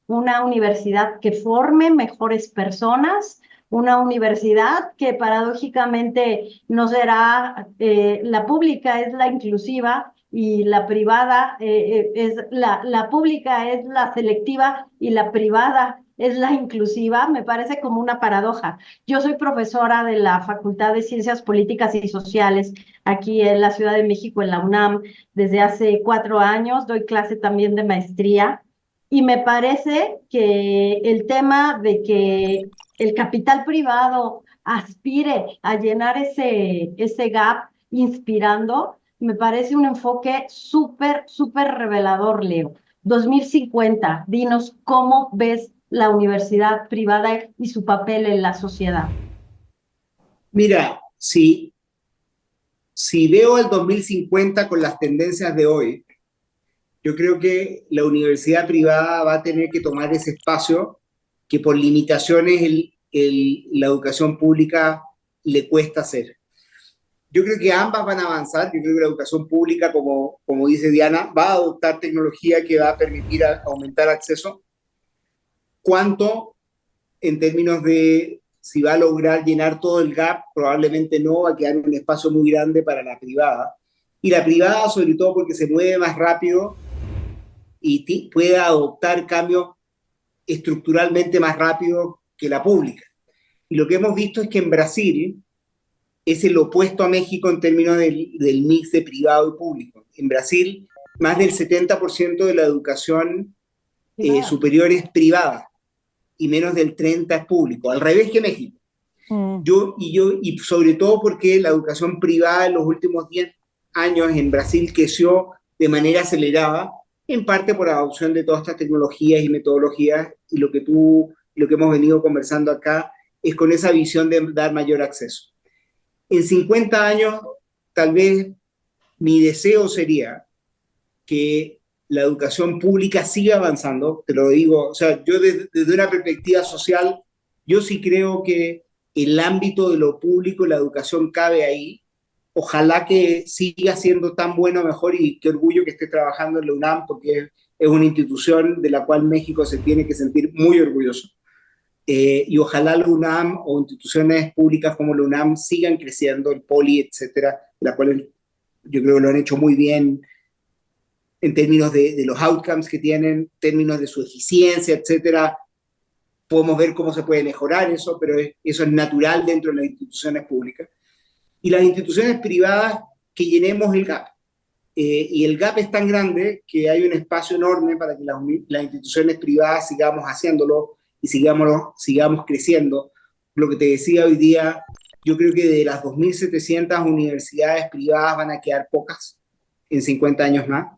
una universidad que forme mejores personas, una universidad que paradójicamente no será, la pública es la inclusiva y la privada la pública es la selectiva y la privada es la inclusiva, me parece como una paradoja. Yo soy profesora de la Facultad de Ciencias Políticas y Sociales aquí en la Ciudad de México, en la UNAM, desde hace 4 años, doy clase también de maestría, y me parece que el tema de que el capital privado aspire a llenar ese gap inspirando, me parece un enfoque súper, súper revelador, Leo. 2050, dinos cómo ves la universidad privada y su papel en la sociedad. Mira, si veo el 2050 con las tendencias de hoy, yo creo que la universidad privada va a tener que tomar ese espacio que por limitaciones la educación pública le cuesta hacer. Yo creo que ambas van a avanzar. Yo creo que la educación pública, como dice Diana, va a adoptar tecnología que va a permitir aumentar acceso. ¿Cuánto en términos de si va a lograr llenar todo el gap? Probablemente no, va a quedar un espacio muy grande para la privada. Y la privada, sobre todo porque se mueve más rápido y puede adoptar cambios estructuralmente más rápido que la pública. Y lo que hemos visto es que en Brasil es el opuesto a México en términos del mix de privado y público. En Brasil, más del 70% de la educación superior es privada y menos del 30% es público, al revés que México. Y sobre todo porque la educación privada en los últimos 10 años en Brasil creció de manera acelerada, en parte por adopción de todas estas tecnologías y metodologías, y lo que hemos venido conversando acá es con esa visión de dar mayor acceso. En 50 años, tal vez mi deseo sería que la educación pública siga avanzando, te lo digo, o sea, yo desde una perspectiva social, yo sí creo que el ámbito de lo público y la educación cabe ahí. Ojalá que siga siendo tan bueno, mejor, y qué orgullo que esté trabajando en la UNAM, porque es una institución de la cual México se tiene que sentir muy orgulloso. Y ojalá la UNAM o instituciones públicas como la UNAM sigan creciendo, el Poli, etcétera, la cual yo creo que lo han hecho muy bien en términos de los outcomes que tienen, en términos de su eficiencia, etcétera. Podemos ver cómo se puede mejorar eso, pero eso es natural dentro de las instituciones públicas. Y las instituciones privadas, que llenemos el gap. Y el gap es tan grande que hay un espacio enorme para que las instituciones privadas sigamos haciéndolo y sigamos creciendo. Lo que te decía hoy día, yo creo que de las 2.700 universidades privadas van a quedar pocas en 50 años más,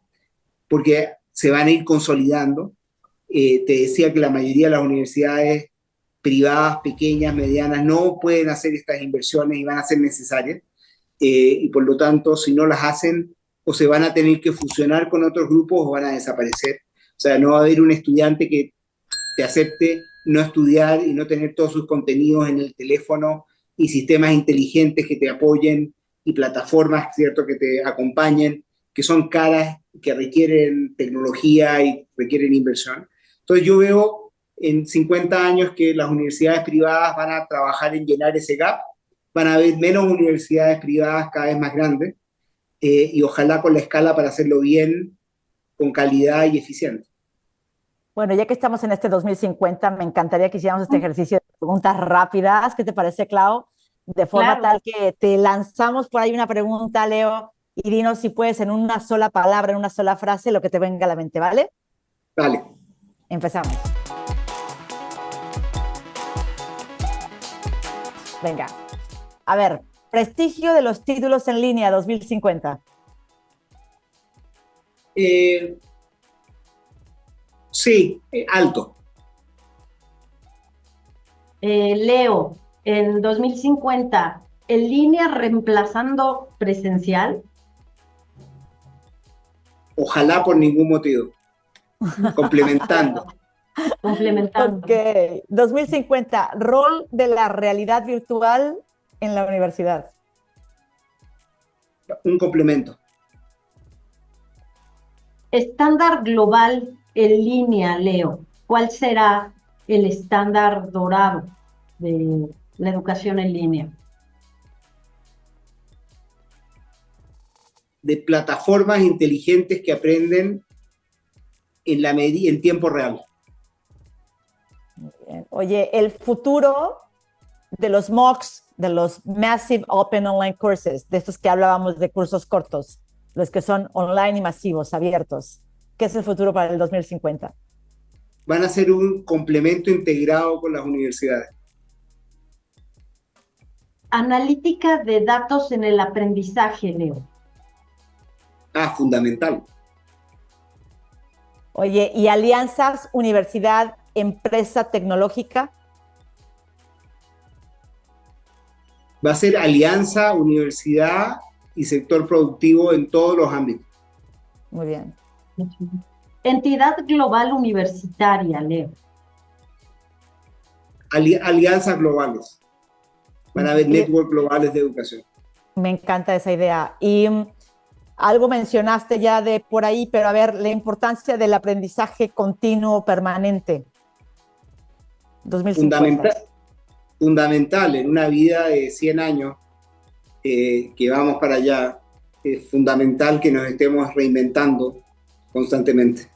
porque se van a ir consolidando. Te decía que la mayoría de las universidades privadas, pequeñas, medianas, no pueden hacer estas inversiones y van a ser necesarias. Y por lo tanto, si no las hacen, o se van a tener que fusionar con otros grupos o van a desaparecer. O sea, no va a haber un estudiante que te acepte no estudiar y no tener todos sus contenidos en el teléfono, y sistemas inteligentes que te apoyen y plataformas, ¿cierto?, que te acompañen, que son caras, que requieren tecnología y requieren inversión. Entonces yo veo en 50 años que las universidades privadas van a trabajar en llenar ese gap, van a haber menos universidades privadas cada vez más grandes, y ojalá con la escala para hacerlo bien, con calidad y eficiente. Bueno, ya que estamos en este 2050, me encantaría que hiciéramos este ejercicio de preguntas rápidas. ¿Qué te parece, Clau? De forma tal que te lanzamos por ahí una pregunta, Leo, y dinos si puedes en una sola palabra, en una sola frase, lo que te venga a la mente, ¿vale? Vale. Empezamos. Venga. A ver, prestigio de los títulos en línea 2050. Sí, alto. Leo, en 2050, ¿en línea reemplazando presencial? Ojalá por ningún motivo. Complementando. Complementando. Ok. 2050, rol de la realidad virtual en la universidad. Un complemento. Estándar global en línea, Leo. ¿Cuál será el estándar dorado de la educación en línea? De plataformas inteligentes que aprenden en tiempo real. Oye, el futuro de los MOOCs, de los Massive Open Online Courses, de estos que hablábamos de cursos cortos, los que son online y masivos, abiertos. ¿Qué es el futuro para el 2050? Van a ser un complemento integrado con las universidades. Analítica de datos en el aprendizaje, Leo. Fundamental. Oye, ¿y alianzas universidad, empresa tecnológica? Va a ser alianza, universidad y sector productivo en todos los ámbitos. Muy bien. Entidad global universitaria, Leo. Alianzas globales. Van a haber networks globales de educación. Me encanta esa idea. Y algo mencionaste ya de por ahí, pero a ver, la importancia del aprendizaje continuo permanente. 2050. Fundamental en una vida de 100 años que vamos para allá. Es fundamental que nos estemos reinventando constantemente.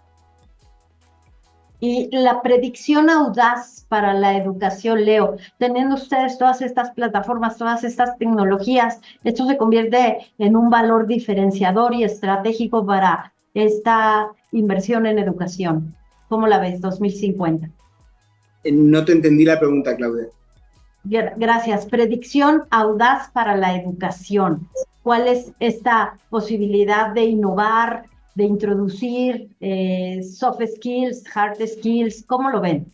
Y la predicción audaz para la educación, Leo, teniendo ustedes todas estas plataformas, todas estas tecnologías, esto se convierte en un valor diferenciador y estratégico para esta inversión en educación. ¿Cómo la ves, 2050? No te entendí la pregunta, Claudia. Gracias. Predicción audaz para la educación. ¿Cuál es esta posibilidad de innovar, de introducir soft skills, hard skills? ¿Cómo lo ven?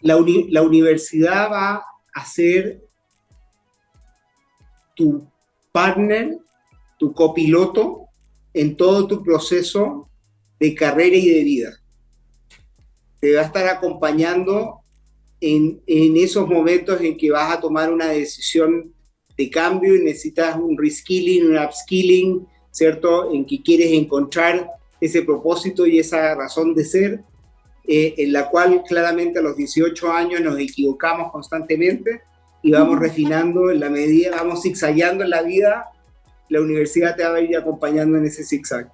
La universidad va a ser tu partner, tu copiloto en todo tu proceso de carrera y de vida. Te va a estar acompañando en esos momentos en que vas a tomar una decisión de cambio y necesitas un reskilling, un upskilling, ¿cierto? En que quieres encontrar ese propósito y esa razón de ser, en la cual claramente a los 18 años nos equivocamos constantemente y vamos refinando en la medida, vamos zigzagueando en la vida. La universidad te va a ir acompañando en ese zigzag.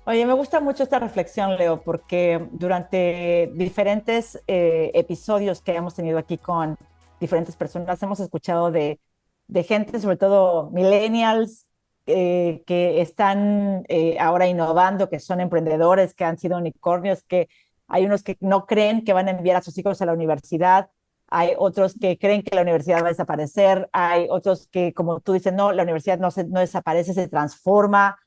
Oye, me gusta mucho esta reflexión, Leo, porque durante diferentes episodios que hemos tenido aquí con diferentes personas, hemos escuchado de gente, sobre todo millennials, que están ahora innovando, que son emprendedores, que han sido unicornios, que hay unos que no creen que van a enviar a sus hijos a la universidad, hay otros que creen que la universidad va a desaparecer, hay otros que, como tú dices, no, la universidad no desaparece, se transforma.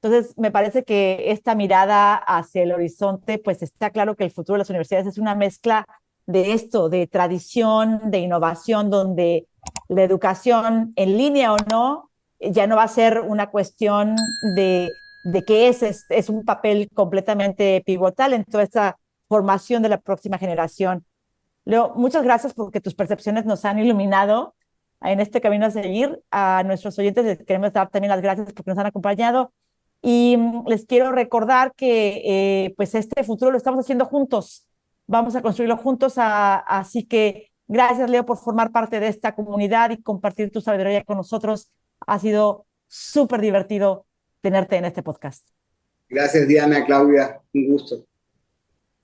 Entonces, me parece que esta mirada hacia el horizonte, pues está claro que el futuro de las universidades es una mezcla de esto, de tradición, de innovación, donde la educación, en línea o no, ya no va a ser una cuestión de que es un papel completamente pivotal en toda esta formación de la próxima generación. Leo, muchas gracias porque tus percepciones nos han iluminado en este camino a seguir. A nuestros oyentes les queremos dar también las gracias porque nos han acompañado. Y les quiero recordar que pues este futuro lo estamos haciendo juntos, vamos a construirlo juntos, así que gracias, Leo, por formar parte de esta comunidad y compartir tu sabiduría con nosotros. Ha sido súper divertido tenerte en este podcast. Gracias, Diana, Claudia, un gusto.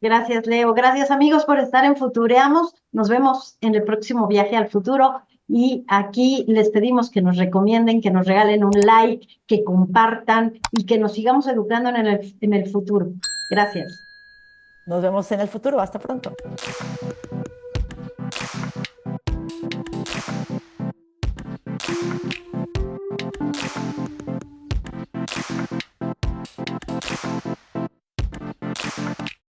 Gracias, Leo. Gracias, amigos, por estar en Futureamos. Nos vemos en el próximo viaje al futuro. Y aquí les pedimos que nos recomienden, que nos regalen un like, que compartan y que nos sigamos educando en el futuro. Gracias. Nos vemos en el futuro. Hasta pronto.